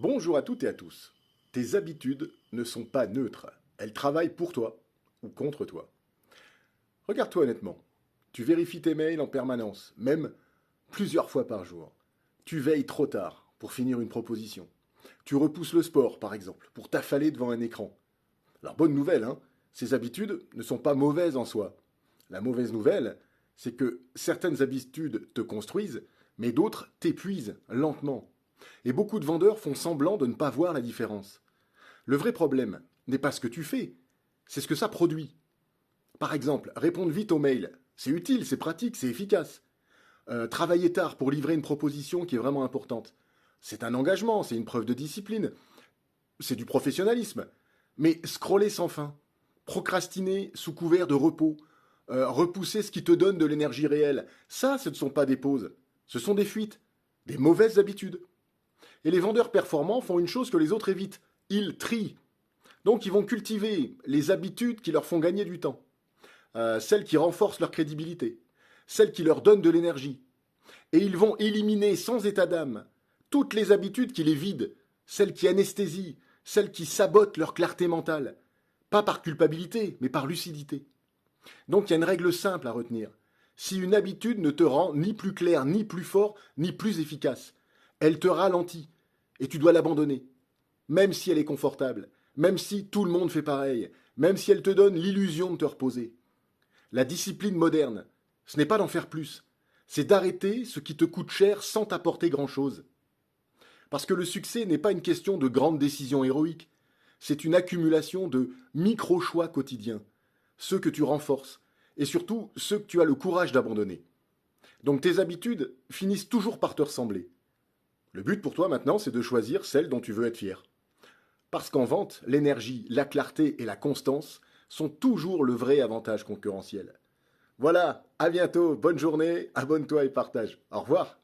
Bonjour à toutes et à tous. Tes habitudes ne sont pas neutres. Elles travaillent pour toi ou contre toi. Regarde-toi honnêtement. Tu vérifies tes mails en permanence, même plusieurs fois par jour. Tu veilles trop tard pour finir une proposition. Tu repousses le sport, par exemple, pour t'affaler devant un écran. Alors bonne nouvelle, hein, ces habitudes ne sont pas mauvaises en soi. La mauvaise nouvelle, c'est que certaines habitudes te construisent, mais d'autres t'épuisent lentement. Et beaucoup de vendeurs font semblant de ne pas voir la différence. Le vrai problème n'est pas ce que tu fais, c'est ce que ça produit. Par exemple, répondre vite aux mails, c'est utile, c'est pratique, c'est efficace. Travailler tard pour livrer une proposition qui est vraiment importante, c'est un engagement, c'est une preuve de discipline, c'est du professionnalisme. Mais scroller sans fin, procrastiner sous couvert de repos, repousser ce qui te donne de l'énergie réelle, ça, ce ne sont pas des pauses, ce sont des fuites, des mauvaises habitudes. Et les vendeurs performants font une chose que les autres évitent. Ils trient. Donc ils vont cultiver les habitudes qui leur font gagner du temps. Celles qui renforcent leur crédibilité. Celles qui leur donnent de l'énergie. Et ils vont éliminer sans état d'âme toutes les habitudes qui les vident. Celles qui anesthésient. Celles qui sabotent leur clarté mentale. Pas par culpabilité, mais par lucidité. Donc il y a une règle simple à retenir. Si une habitude ne te rend ni plus clair, ni plus fort, ni plus efficace, elle te ralentit et tu dois l'abandonner. Même si elle est confortable, même si tout le monde fait pareil, même si elle te donne l'illusion de te reposer. La discipline moderne, ce n'est pas d'en faire plus, c'est d'arrêter ce qui te coûte cher sans t'apporter grand-chose. Parce que le succès n'est pas une question de grandes décisions héroïques, c'est une accumulation de micro-choix quotidiens, ceux que tu renforces, et surtout ceux que tu as le courage d'abandonner. Donc tes habitudes finissent toujours par te ressembler. Le but pour toi maintenant, c'est de choisir celle dont tu veux être fier. Parce qu'en vente, l'énergie, la clarté et la constance sont toujours le vrai avantage concurrentiel. Voilà, à bientôt, bonne journée, abonne-toi et partage. Au revoir.